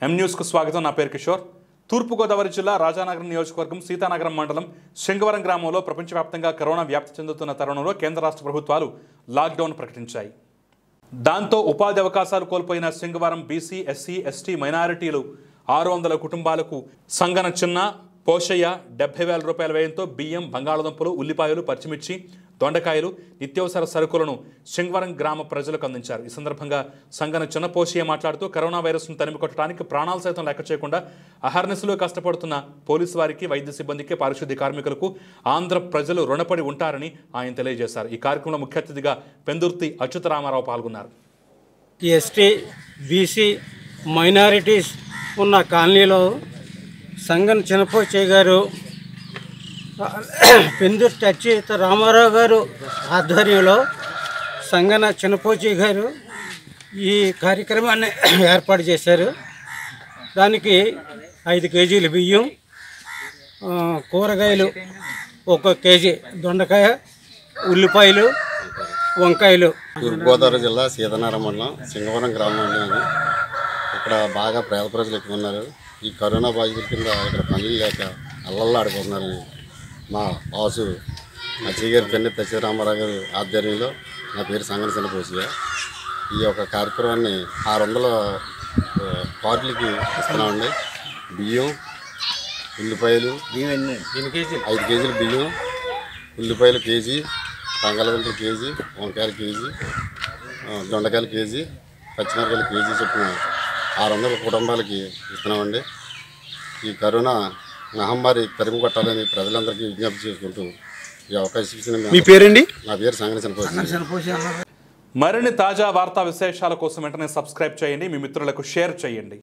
ఎం న్యూస్కు స్వాగతం. నా పేరు కిషోర్. తూర్పుగోదావరి జిల్లా రాజానగరం నియోజకవర్గం సీతానగరం మండలం శంగవరం గ్రామంలో ప్రపంచవ్యాప్తంగా కరోనా వ్యాప్తి చెందుతున్న తరుణంలో కేంద్ర రాష్ట్ర ప్రభుత్వాలు లాక్డౌన్ ప్రకటించాయి. దాంతో ఉపాధి అవకాశాలు కోల్పోయిన శంగవరం బీసీ, ఎస్సీ, ఎస్టీ మైనారిటీలు 600 కుటుంబాలకు సంగన చిన్న పోషయ్య 70,000 రూపాయల వ్యయంతో బియ్యం, బంగాళదుంపలు, ఉల్లిపాయలు, పచ్చిమిర్చి, దొండకాయలు, నిత్యావసర సరుకులను శంగవరం గ్రామ ప్రజలకు అందించారు. ఈ సందర్భంగా సంగన చిన్న పోషయ్య మాట్లాడుతూ కరోనా వైరస్ను తరిమికొట్టడానికి ప్రాణాలు సైతం లెక్క చేయకుండా అహర్నిశలు కష్టపడుతున్న పోలీసు వారికి, వైద్య సిబ్బందికి, పారిశుద్ధ్య కార్మికులకు ఆంధ్ర ప్రజలు రుణపడి ఉంటారని ఆయన తెలియజేశారు. ఈ కార్యక్రమంలో ముఖ్య అతిథిగా పెందుర్తి అచ్యుతరామారావు పాల్గొన్నారు. ఎస్టీ, బీసీ మైనారిటీస్ ఉన్న కాలనీలో సంగన చిన్నపోచయ్య గారు, పెందుర్తి అచ్యుత రామారావు గారు ఆధ్వర్యంలో సంగన చిన్నపోచయ్య గారు ఈ కార్యక్రమాన్ని ఏర్పాటు చేశారు. దానికి 5 కేజీలు బియ్యం, కూరగాయలు 1 కేజీ, దొండకాయ, ఉల్లిపాయలు, వంకాయలు. తూర్పుగోదావరి జిల్లా సీతానగరం మండలం శంగవరం గ్రామంలో ఇక్కడ బాగా పేద ప్రజలు ఎక్కువ ఉన్నారు. ఈ కరోనా బాధితుల కింద ఇక్కడ పనులు లేక అల్లల్లాడిపోతున్నారు. మా బాసు అచ్చయ్య గారి పెందుర్తి అచ్యుత రామారావు గారి ఆధ్వర్యంలో నా పేరు సంగన చిన్నపోషయ్య. ఈ యొక్క కార్యక్రమాన్ని 600 కార్డులకి ఇస్తున్నామండి. బియ్యం, ఉల్లిపాయలు 5 కేజీలు బియ్యం, ఉల్లిపాయలు కేజీ, బంగాళదుంపలు కేజీ, వంకాయలు కేజీ, దొండకాయలు కేజీ, పచ్చిమిరకాయలు కేజీ చొప్పున 600 కుటుంబాలకి ఇస్తున్నామండి. ఈ కరోనా మహమ్మారి తరిమి కొట్టాలని ప్రజలందరికీ విజ్ఞప్తి చేసుకుంటూ ఈ అవకాశం ఇచ్చిన మీ పేరండి? నా పేరు సంగన చిన్నపోషయ్య. మరిన్ని తాజా వార్తా విశేషాల కోసం వెంటనే సబ్స్క్రైబ్ చేయండి, మీ మిత్రులకు షేర్ చేయండి.